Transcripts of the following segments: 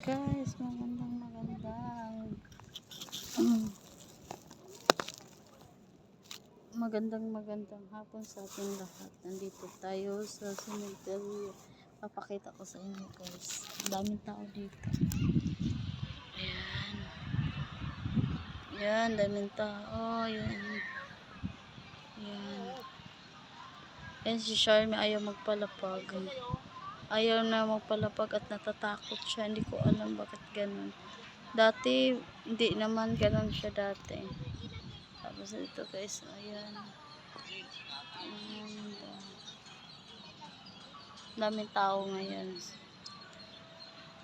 Guys, magandang hapon sa ating lahat. Nandito tayo sa cemetery. Papakita ko sa inyo guys. Ang daming tao dito. Ayan. Ayan, daming tao. Ayan. Ayan. Ayan si Charmy ayaw magpalapag. Ayaw na magpalapag at natatakot siya. Hindi ko alam bakit ganun. Dati, hindi naman ganun siya dati. Tapos ito guys, ayan. Ayan. Daming tao ngayon.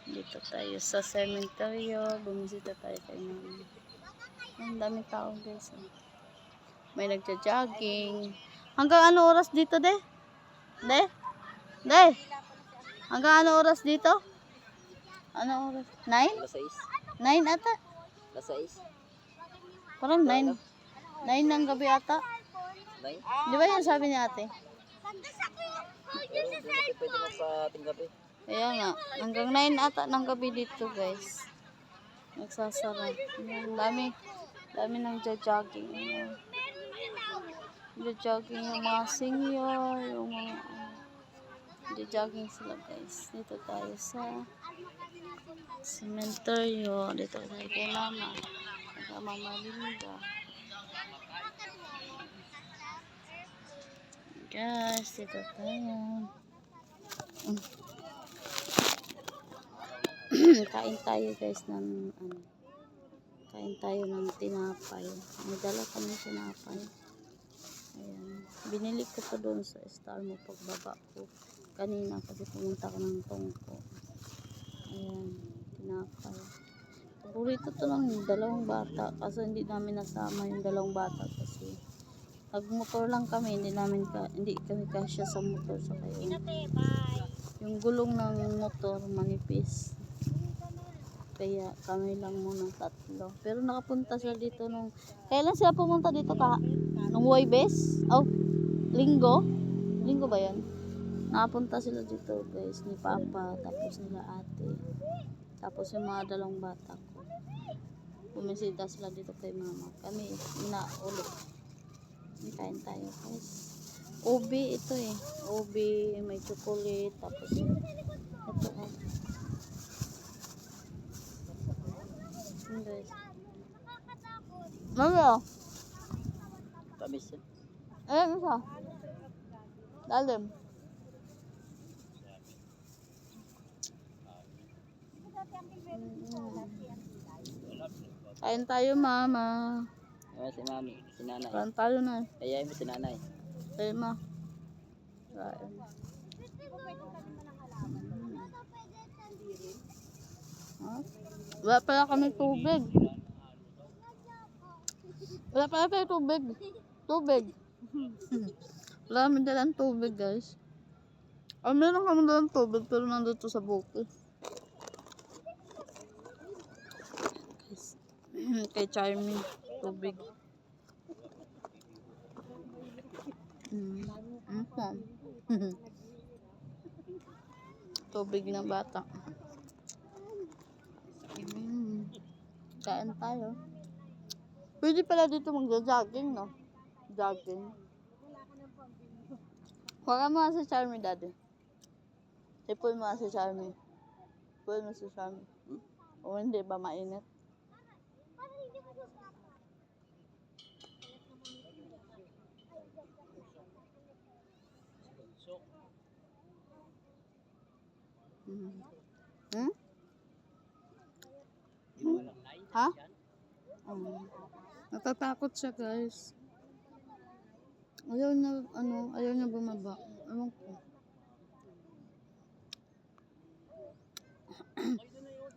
Dito tayo sa cemetery. Bumisita tayo kay mama. Ang daming tao guys. May nagja-jogging. Hanggang ano oras dito, de? De? De? Hanggang ano oras dito? Ano oras? 9? Alas 6. 9 ata? Alas 6. Parang 9. 9 ng gabi ata. 9. Di ba yan sabi ni ate? Hindi pwede magpa-ating gabi. Kaya nga. Hanggang 9 ata ng gabi dito guys. Nagsasara. Ayan, dami nang jogging. Jogging yung mga senior. Yung mga jogging sila guys. Dito tayo sa cemetery. Dito tayo kay mama. Kay mama Linda. Guys, dito tayo. Kain tayo guys ng kain tayo ng tinapay. May dala kami tinapay. Ayan. Binili ko pa doon sa Star mo pagbaba ko. Kanina kasi pumunta ko ng Tongko. Ayan, tinapay. Paborito to ng dalawang bata kasi hindi namin nasama yung dalawang bata kasi nagmotor lang kami, hindi kami kasya sa motor sa kayo. Yung gulong ng motor manipis. Kaya kami lang muna tatlo. Pero nakapunta sila dito nung kailan sila pumunta dito nung Huwebes? Linggo? Linggo ba 'yan? Nakapunta sila dito, guys, ni Papa, tapos nila ate. Tapos yung mga dalawang bata ko. Bumisita sila dito kay mama. Kami ulit. Kain tayo, guys. Ubi ito eh. Ubi, may chocolate, tapos ito guys. Ano? Tamis yan. Isa. Dalim. Kain tayo, mama. Ayan si mami, si nanay. Kain tayo na. Ayayin mo si nanay. Kain ma. Kain. Wala pala kami tubig. Wala pala kayo tubig. Tubig. Wala kami dalang tubig, guys. Meron kami dalang tubig pero nandito sa buko. Kay Charmy, tubig. Tubig ng bata. Kain tayo. Pwede pala dito mag-jogging, no? Jogging. Huwag mo si Charmy, daddy. Ipon mo si Charmy. Ipon mo si Charmy. O hindi ba mainit? Ha? Natatakot siya, guys. Ayaw na bumaba. Ewan ko.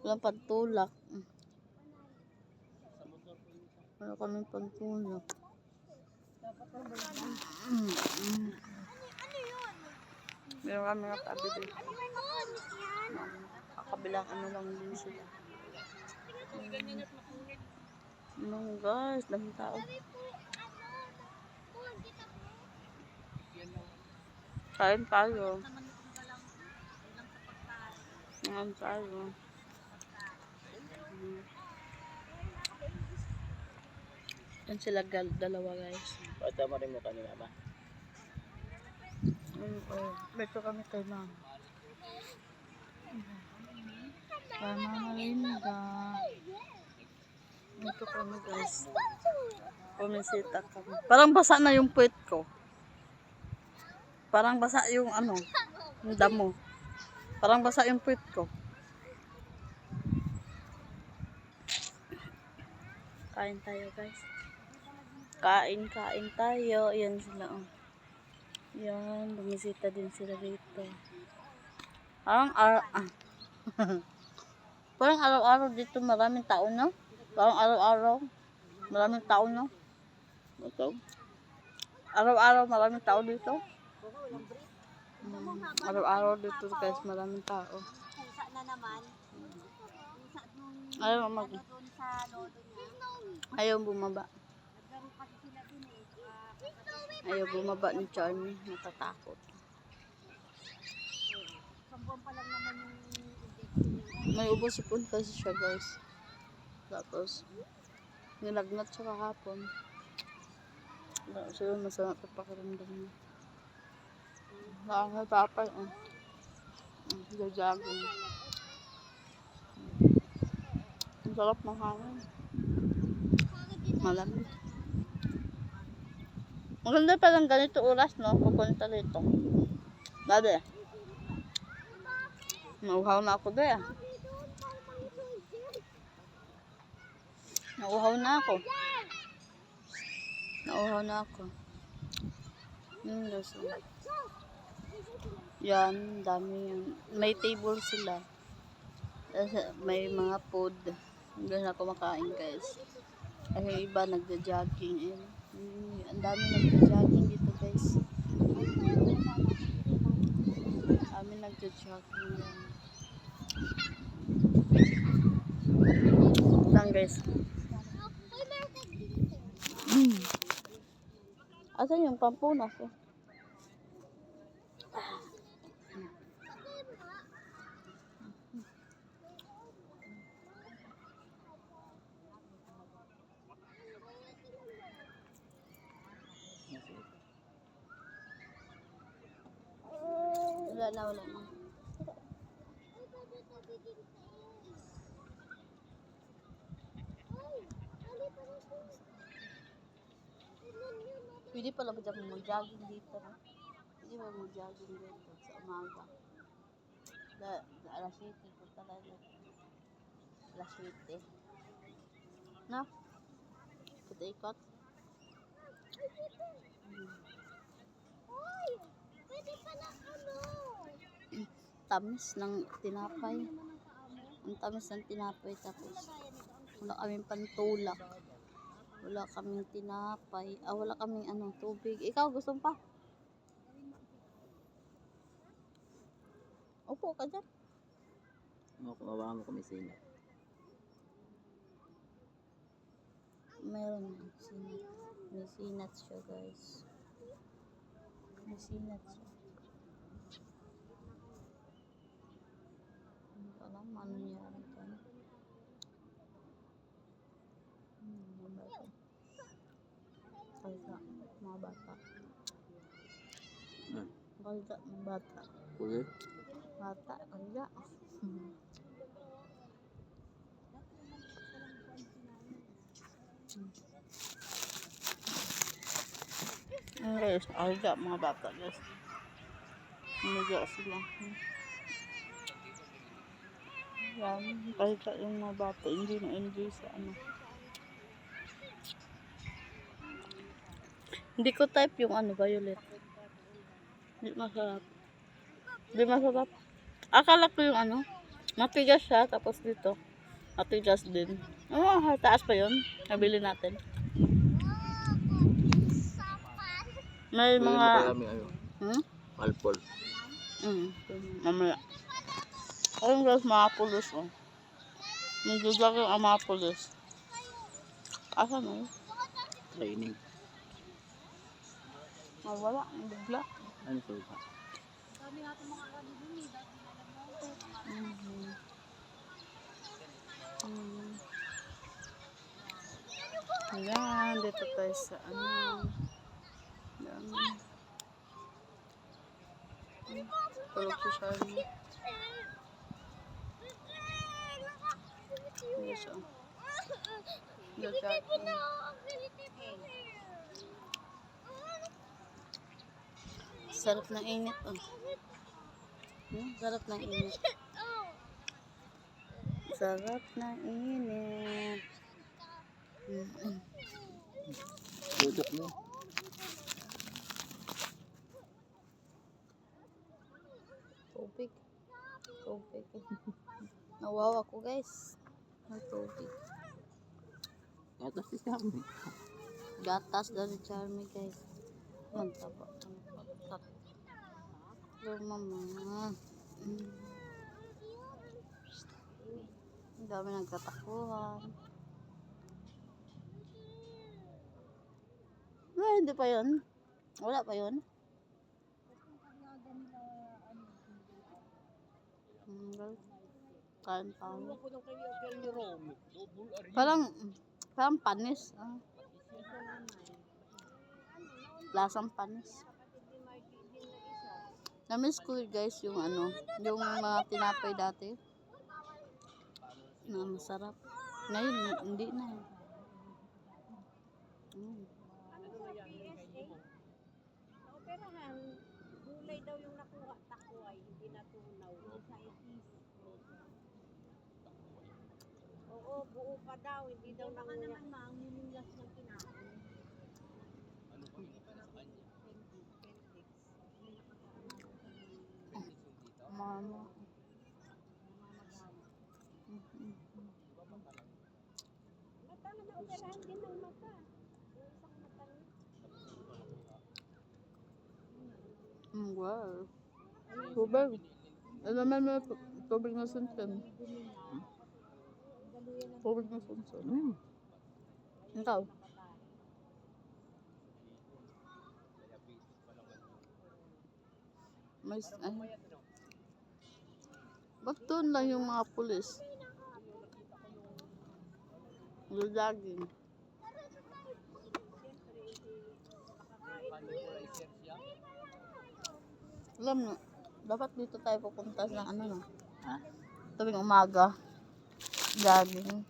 Walang pagtulak. Wala kami pagtulak. Meron kami natabi dito. Kakabilang lang din sila. Guys, daming tao. Kain tayo. Kain tayo. Yan sila dalawa guys. Pata mo rin mo kanina ba? Beto kami kay ma'am. Kay Mama Linda. Beto kami guys. Pumisita kami. Parang basa na yung puwet ko. Parang basa yung ano, yung damo. Parang basa yung puwet ko. Kain tayo guys. Kain tayo. Yan sila oh. Yan, bumisita din sila dito. Parang parang araw-araw dito maraming tao, no? Parang araw-araw maraming tao, no? Ikaw? Araw-araw maraming tao dito. Araw-araw dito guys maraming tao. Na naman. Ayaw mag ayaw bumaba. Ayaw bumaba ni Charmy. Natatakot. May ubo sipon kasi siya guys. Tapos nilagnat siya kahapon. So masama pa pakiramdam niya. Nakakatapay oh. Jogging. Ang sarap ng hangin. Malamig. Maganda palang ganito oras, no? Pupunta dito. Dati. Nauhaw na ako doon. Nauhaw na ako. Guys. Yan, dami yan. May table sila. May mga food. Doon ako makain guys. Ay iba nagja-jogging. Ang dami nagja-jogging dito guys. Dami nagja-jogging yan. Lang guys. Asan yung pampunas eh? Wala na. Pwede pala ba dyan mag-jogging dito? No? Pwede ba mag-jogging dito sa umaga? Alas 7 po talaga. Alas 7. No? Kita ikot. Pwede pala ano? Tamis ng tinapay. Ang tamis ng tinapay tapos wala kaming pantulak. Wala kaming tinapay. Wala kaming tubig. Ikaw gusto mo pa? Upo ka dyan. Kumabahan mo kumisina. Meron sinat. May sinat siya guys. May sinat siya. Hindi ko alam ano nangyari dyan. Kalda, mga bata. Kalda, mga bata. Pwede? Bata, kalda. Guys, kalda, mga bata guys. Umiga sila. Yan, kalda yung mga bata. Hindi na enjoy sa Hindi ko type yung violet. Hindi masarap. Hindi masarap. Akala ko yung matigas siya. Tapos dito, matigas din. Taas pa yun. Nabili natin. May mga... Alpol. Mamaya. Ayun guys, mga pulis Nagdudlag yung mga pulis. Asa na yun? Training. Wala, ang bigla. Ano suka? Sabi natin mga kanilin, dahil Ayan, dito tayo sa ano. Ayan. Tulog si Charlie. Ayan siya. Gagaki. Sarap ng init, oh. Sarap ng init. Sarap ng init. Dudok mo. Tubig. Tubig. Nawawa ko, guys. Ng tubig. Gatas si Kami. Gatas dari Charmy, guys. Ang taba. Pero mama. Ang dami nagtatakuhan. Hindi pa yun. Wala pa yun. Kain pa. Parang panis. Lasang panis. Namiss ko guys yung ano, yung mga tinapay dati. Na masarap. Ngayon, hindi na. Operahan, gulay daw yung nakuha, takoy, hindi natunaw. Sa itis. Oo, buo pa daw, hindi daw baka naman maang nilingas ng kinain. Mama. Mata na operahan din ng mata. Yung isang mata niya. Wow. Tubig. Alam mo, tubig na sunsun. Tubig na sunsun. Ikaw? May, ba't doon lang yung mga pulis? Laging. Alam mo, dapat dito tayo pupunta ng ano na. Ha? Tuwing umaga. Jogging.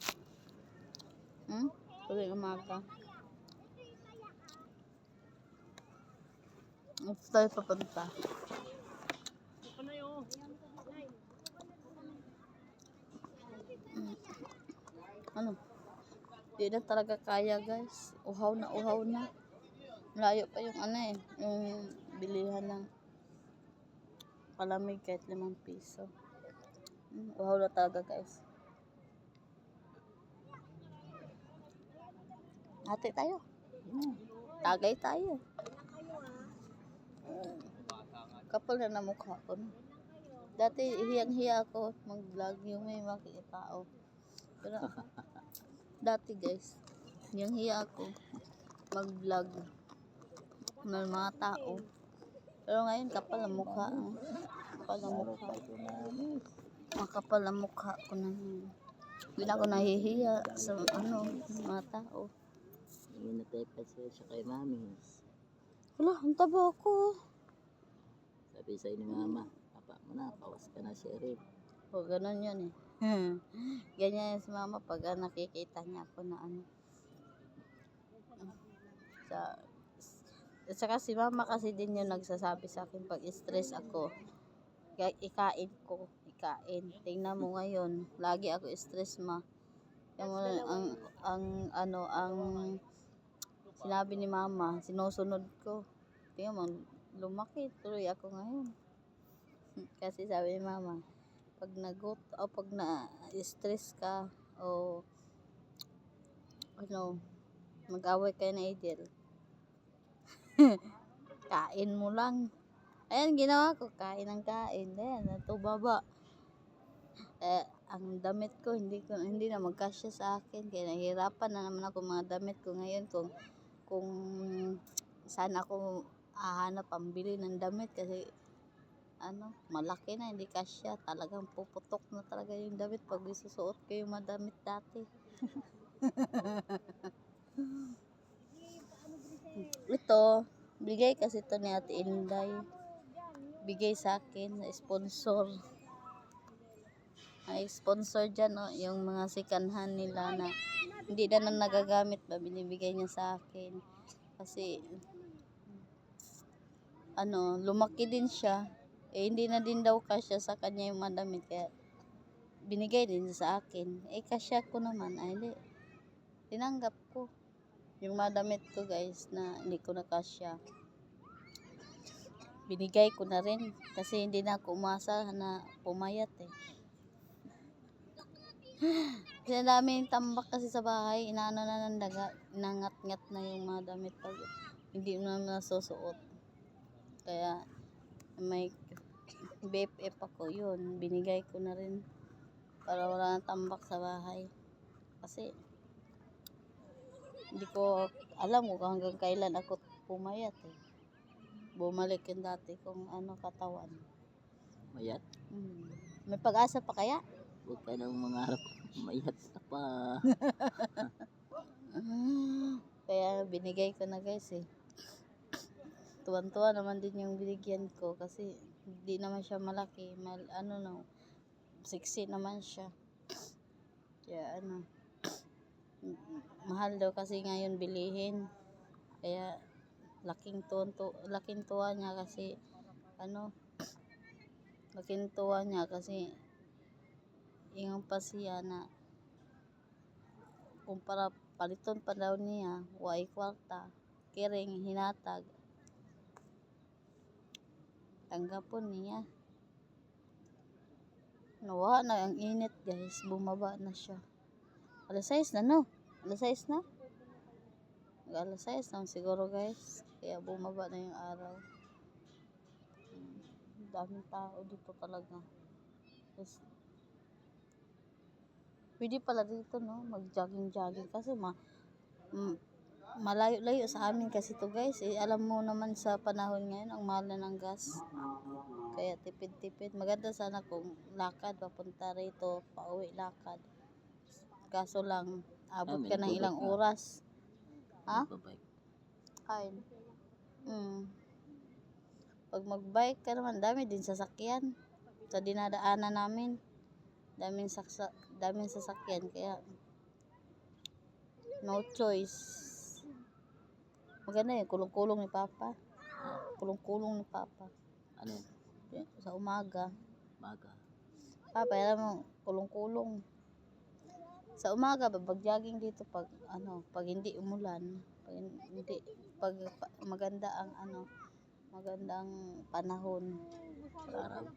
Tuwing umaga. Dito tayo pupunta. Ano? Di na talaga kaya guys. Uhaw na uhaw na. Layo pa yung ano eh. Yung bilihan ng palamig kahit 5 piso. Uhaw na talaga guys. Ate tayo. Tagay tayo. Kapal na mukha ko. Dati hiyang-hiya ako mag-vlog yung may makikita tao. Pero dati guys, hiyang-hiya ako mag-vlog ng mga tao. Pero ngayon kapal ang mukha. Kapal ang mukha. Makapal ang mukha ko na. Hindi na ako nahihiya sa ano, mga tao. Hindi na tayo pa siya kay Mami. Wala, ang taba ako. Sabi sa'yo ni Mama, papa mo na, pawas ka na sheriff. O, ganun yun eh. Ganyan yan si mama pag nakikita niya ako na ano. At saka si mama kasi din yung nagsasabi sa akin pag stress ako, ikain ko, ikain. Tingnan mo ngayon, lagi ako stress ma. Yung ang sinabi ni mama, sinusunod ko. Tingnan mo, lumaki tuloy ako ngayon. Kasi sabi ni mama, pag pag na-stress ka o ano, mag-away kayo na Idel, kain mo lang. Ayan, ginawa ko, kain ng kain. Ayan, natubaba. Ang damit ko, hindi na magkasya sa akin. Kaya nahihirapan na naman ako mga damit ko ngayon kung saan ako hahanap pambili ng damit kasi ano, malaki na, hindi kasya. Talagang puputok na talaga yung damit pag isusuot ko yung mga damit dati. Ito, bigay kasi ito ni Ate Inday. Bigay sa akin, na sponsor. Ay, sponsor dyan, no? Yung mga sikanhan nila na hindi na nagagamit ba, binibigay niya sa akin. Kasi, lumaki din siya. Hindi na din daw kasya sa kanya yung madamit. Kaya, binigay din sa akin. Kasya ko naman. Ay, hindi. Tinanggap ko. Yung madamit ko, guys, na hindi ko na kasya. Binigay ko na rin. Kasi hindi na ako umasa na pumayat Kasi daming tambak kasi sa bahay. Inaano na ng daga. Inangat-ngat na yung mga damit pag hindi mo na nasusuot. Kaya may BFF ako yun. Binigay ko na rin para wala nang tambak sa bahay. Kasi hindi ko alam kung hanggang kailan ako pumayat Bumalik yung dati kong katawan. Mayat. May pag-asa pa kaya? Huwag ka nang mangarap. Mayat ka pa. Kaya binigay ko na guys Tuwan-tuwa naman din yung binigyan ko kasi hindi naman siya malaki. Sexy naman siya. Kaya mahal daw kasi ngayon bilihin. Kaya laking tuwa niya kasi laking tuwa niya kasi yung pasiya na kumpara paliton pa daw niya way kwarta kiring hinatag tanggapon niya nawa na ang init guys bumaba na siya alas 6 na no alas 6 na alas 6 na siguro guys kaya bumaba na yung araw daming tao dito talaga yes. Pwede pala dito no mag jogging kasi malayo-layo sa amin kasi to guys alam mo naman sa panahon ngayon ang mahal na ng gas kaya tipid-tipid maganda sana kung lakad papunta rito pauwi lakad kaso lang abot ka ng ilang oras kain pag magbike ka naman dami din sasakyan sa dinadaanan namin daming sasakyan kaya no choice maganda kulong-kulong ni Papa Ano? sa umaga Papa alam mo kulong-kulong sa umaga pag-jogging dito pag hindi umulan pag maganda ang magandang panahon Sa araw.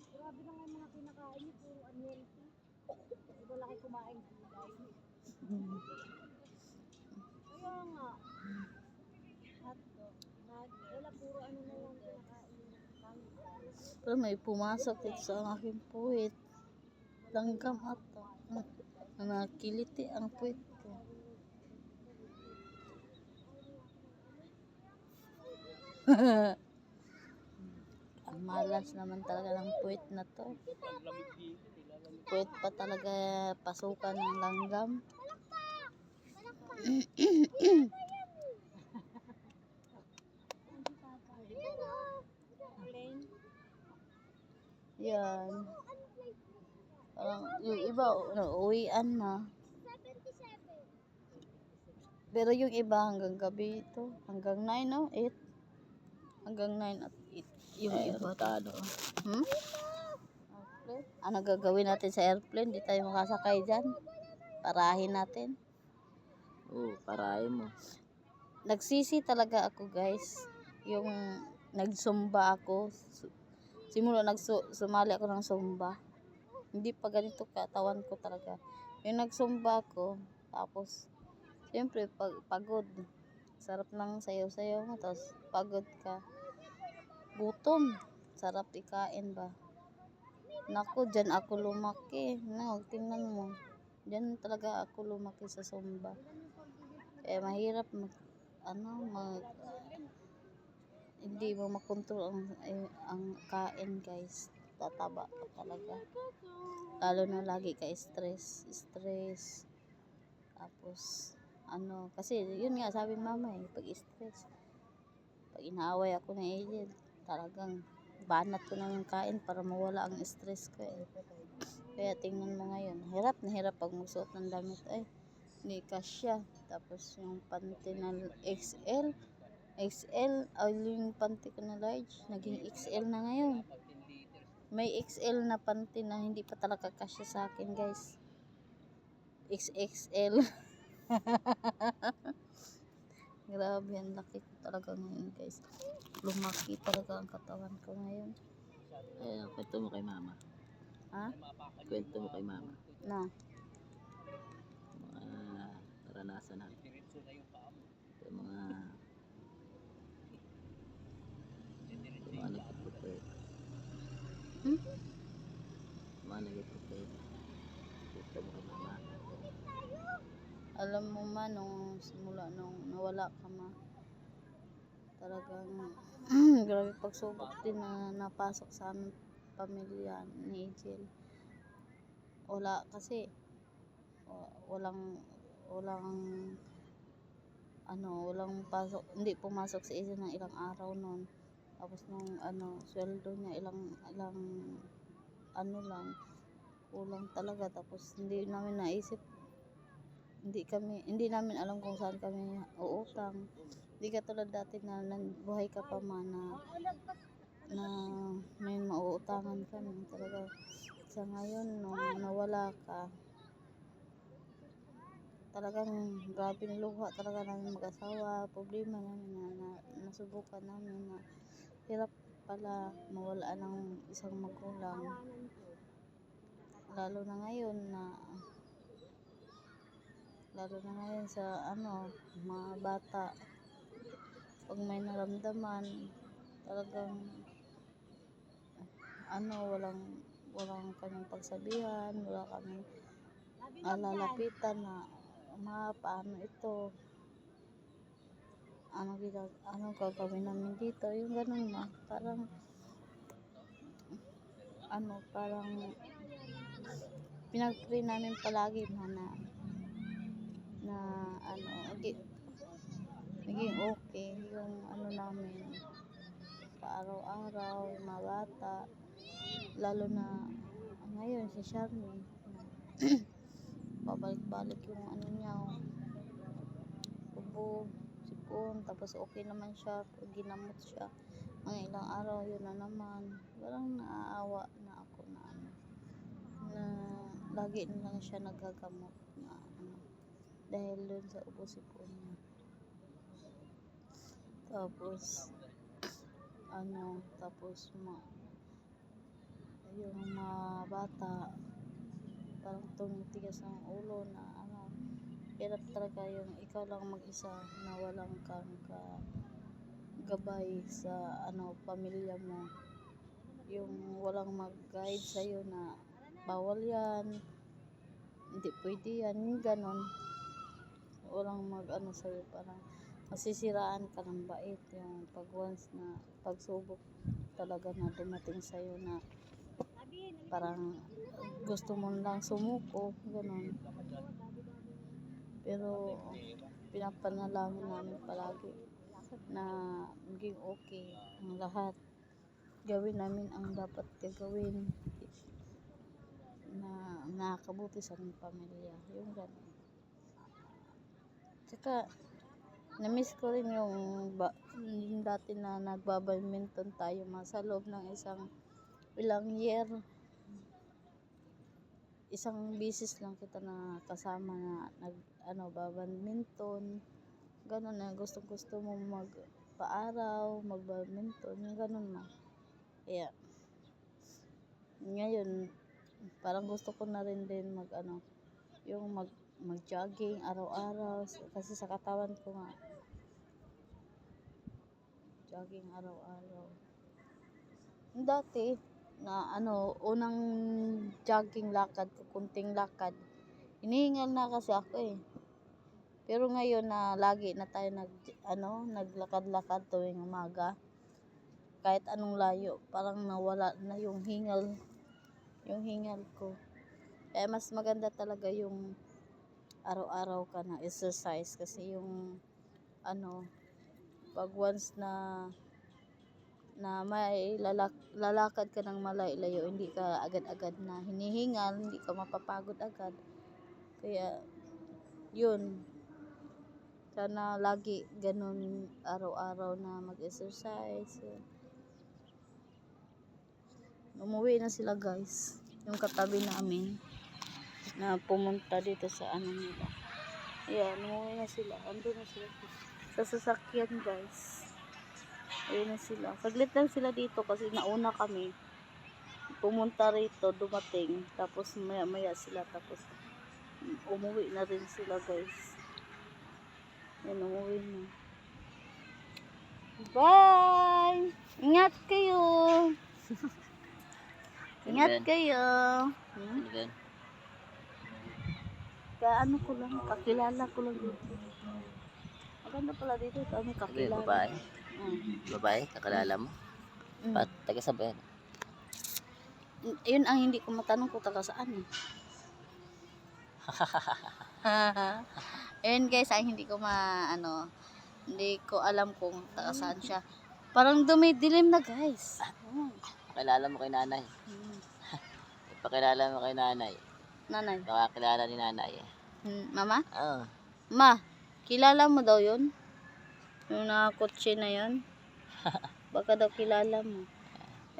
Grabe na nga mga kinakain niyo, puro unhealthy. Iba laki kumain gulay. Kaya nga. Wala puro na lang kinakain. pero may pumasok dito sa aking puwit langgam ato nakiliti ang puwit ko ang malas naman talaga ng puwit na to puwit pa talaga pasukan ng langgam yan parang yung iba uwian na pero yung iba hanggang gabi ito hanggang 9 no 8 hanggang 9 at 8 yung iba ano gagawin natin sa airplane di tayo makasakay dyan parahin natin parahin mo nagsisi talaga ako guys yung nagsumba ako simula sumali ako ng sumba hindi pa ganito katawan ko talaga yung nagsumba ako tapos siyempre pagod sarap ng sayaw-sayaw mo tapos pagod ka gutom sarap ikain ba naku dyan ako lumaki tingnan mo dyan talaga ako lumaki sa sumba kaya mahirap hindi mo makontrol ang kain guys tataba ka talaga. Lalo na lagi ka stress. Tapos, kasi yun nga sabi mama pag stress, pag inaaway ako ng agent, talagang banat ko na yung kain para mawala ang stress ko Kaya tingnan mo ngayon, hirap na hirap pag magsuot ng damit. Hindi kasya. Tapos yung panty na XL, yung panty ko na large, naging XL na ngayon. May XL na panty na hindi pa talaga kasya sa akin, guys. XXL. Grabe, ang laki ko talaga ngayon, guys. Lumaki talaga ang katawan ko ngayon. Kwento mo kay mama. Ha? Kwento mo kay mama. Na? Mga naranasan natin. Yung mga nag-prepare. Mga nag-prepare. Kwento mo kay mama. Alam mo man, nung simula nung nawala ka talagang grabe pagsubok din na napasok sa aming pamilya ni Angel. Wala kasi walang pasok, hindi pumasok sa isa ng ilang araw noon. Tapos nung sweldo niya ilang lang, kulang talaga. Tapos hindi namin naisip, hindi namin alam kung saan kami uutang. Hindi katulad dati na buhay ka pa na may mauutangan kami talaga. Sa ngayon, nung nawala ka, talagang grabe na luha talaga namin mag-asawa. Problema namin na nasubukan namin na hirap pala mawala ng isang magulang. Lalo na ngayon sa mga bata, pag may naramdaman, talagang walang kaming pagsabihan, wala kaming lalapitan na paano ito, ano gagawin namin dito, yung ganun parang pinag-pray namin palagi na naging okay yung namin sa araw-araw, yung mga bata, lalo na ngayon si Charmy pabalik-balik yung niya, ubo, sipon, tapos okay naman siya, ginamot siya mga ilang araw, yun na naman. Parang naaawa na ako na lagi na lang siya nagagamot na dahil dun sa ubo, sipon niya. Tapos yung mga bata parang tumitigas ang ulo na hirap talaga yung ikaw lang mag-isa na walang kang gabay sa pamilya mo, yung walang mag-guide sa'yo na bawal yan, hindi pwede yan, yung ganon. Walang sa'yo, parang masisiraan ka ng bait yung pag once na pagsubok talaga na dumating sa'yo na parang gusto mo lang sumuko, ganon. Pero pinapanalangin namin palagi na maging okay ang lahat, gawin namin ang dapat gagawin na nakakabuti sa aming pamilya, yung ganon. Tsaka na-miss ko rin yung dati na nagbabadminton tayo sa loob ng ilang year. Isang bisis lang kita na kasama na babadminton, ganon, na gusto mo magpaaraw, magbadminton, yung ganon Kaya ngayon parang gusto ko na rin din yung mag-jogging araw-araw, kasi sa katawan ko jogging araw-araw. Dati na unang jogging lakad ko, kunting lakad, hinihingal na kasi ako pero ngayon na lagi na tayo naglakad-lakad tuwing umaga, kahit anong layo, parang nawala na yung hingal ko. Kaya mas maganda talaga yung araw-araw ka na exercise, kasi yung ano, pag once na may lalakad ka ng malayo, hindi ka agad-agad na hinihingal, hindi ka mapapagod agad. Kaya yun, sana lagi ganun araw-araw na mag-exercise. Umuwi na sila guys, yung katabi namin na pumunta dito sa ano nila. Ayan, umuwi na sila. Andun na sila sa sasakyan guys. Ayun na sila. Saglit lang sila dito kasi nauna kami. Pumunta rito, dumating. Tapos maya sila. Tapos umuwi na rin sila guys. Yan, umuwi na. Bye! Ingat kayo! Ingat kayo! Ano ba yan? Kaano ko lang, kakilala ko lang dito. Maganda pala dito, kami Ano ba yan, kakilala. babae? Mm. Babae, kakalala mo? Mm. Taga saan ba yan? Yun ang hindi ko matanong kung taga saan eh. Ayun guys, ang hindi ko hindi ko alam kung taga saan siya. Parang dumidilim na guys. Pakilala mo kay nanay. Pakilala mo kay nanay. Nanay. Baka kilala ni nanay. Mama? Oo. Ma, kilala mo daw yun? Yung nakakotse na yun? Baka daw kilala mo.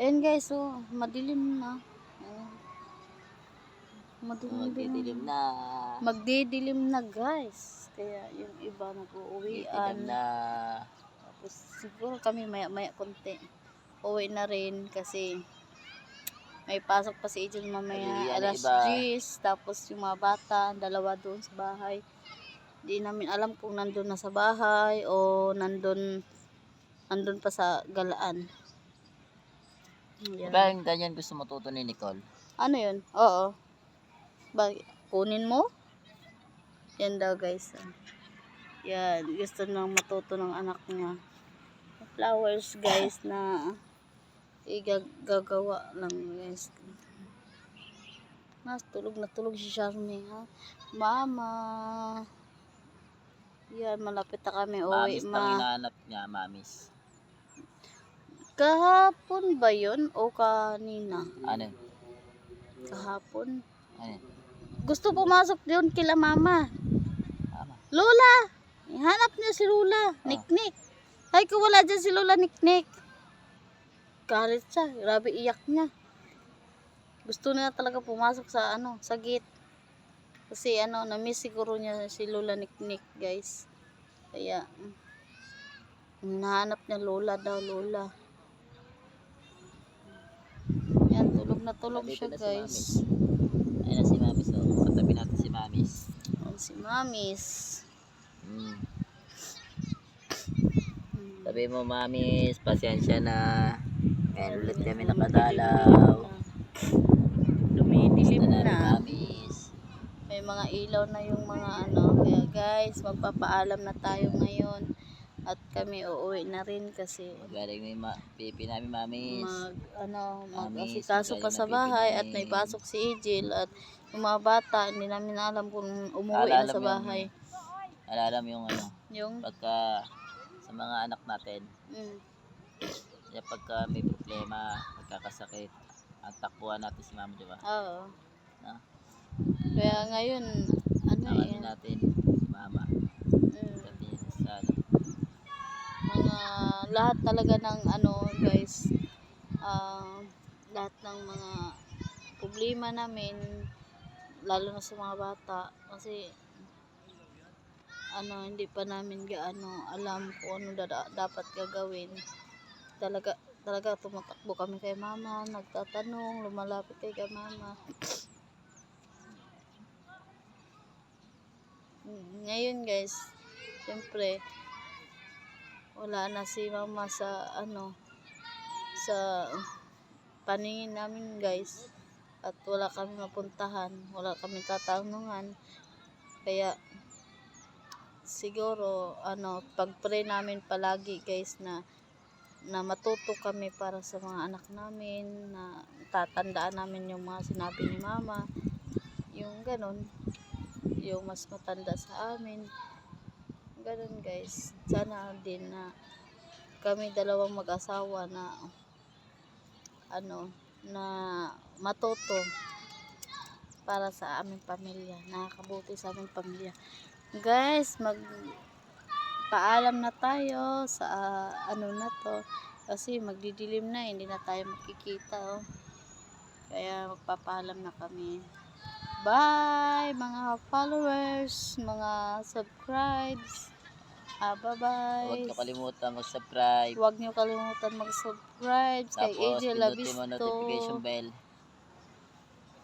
Ayun guys, so madilim na. Magdidilim na. Magdidilim na guys. Kaya yung iba nag-uuwian. Magdidilim na. Tapos siguro kami maya konti. Uwi na rin kasi may pasok pa si Angel mamaya Uwian na alas iba. 10. Tapos yung mga bata, dalawa doon sa bahay. Di namin alam kung nandun na sa bahay o nandun pa sa galaan. Yan. Diba yung ganyan gusto matuto ni Nicole? Ano yun? Oo. Kunin mo? Yan daw guys. Yan. Gusto nang matuto ng anak niya. Flowers guys na igagawa lang guys. Tulog na tulog si Charmy ha. Mama. Yan, malapit na kami uwi. Mamis nang hinahanap niya, mamis. Kahapon ba yun o kanina? Ano? Kahapon. Ano? Gusto pumasok yun kila mama. Tama. Lola! Hanap niya si Lola. Niknik. Ay, kung wala dyan si Lola Niknik. Galit siya. Grabe iyak niya. Gusto niya talaga pumasok sa sa gate. Kasi na-miss siguro niya si Lola Niknik guys. Kaya hinahanap niya Lola daw, Lola. Yan, tulog na tulog Nandito siya na si guys. Ayun na si mamis. Oh. Katabi natin si mamis. Yan si Mamis. Sabi mo mamis, pasensya na. Ngayon ulit kami nakadalaw. Dumidilim Gusto namin, na. mamis. May mga ilaw na yung mga Kaya guys, magpapaalam na tayo ngayon. At kami uuwi na rin kasi Magaling may pipi namin mamis. mag-asikaso pa sa bahay at may pasok si Angel at yung mga bata, hindi namin alam kung umuwi na sa bahay. Alala mo Yung pagka sa mga anak natin, kaya pagka may problema, nagkakasakit, ang takbuhan natin si mama, di ba? Oo. No? Kaya ngayon, Nakano natin si mama. Sabi sa mga lahat talaga ng guys, lahat ng mga problema namin, lalo na sa mga bata, kasi hindi pa namin gaano alam kung ano dapat gagawin. Talaga tumatakbo kami kay mama, nagtatanong, lumalapit kay mama. Ngayon guys, siyempre wala na si mama sa sa paningin namin guys, at wala kami mapuntahan, wala kami tatanungan. Kaya siguro pag-pray namin palagi guys na na matuto kami para sa mga anak namin, na tatandaan namin yung mga sinabi ni mama, yung ganun, yung mas matanda sa amin, ganun guys. Sana din na kami dalawang mag-asawa na na matuto para sa aming pamilya, nakakabuti sa aming pamilya. Guys, paalam na tayo sa na to, kasi magdidilim na, hindi na tayo makikita kaya magpapaalam na kami. Bye mga followers, mga subscribes. Huwag Bye-bye. niyo kalimutan mag-subscribe. Huwag niyo kalimutan mag-subscribe kay Tapos, AJ pindutin mo notification Labisto. bell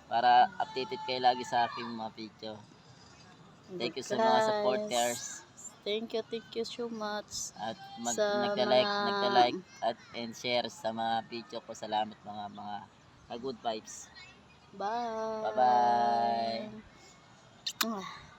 para updated kayo lagi sa aking mga video. Thank you sa mga Guys, supporters thank you so much at sa nagda-like at and share sa mga video ko. Salamat mga good vibes. bye. Bye-bye. Ah.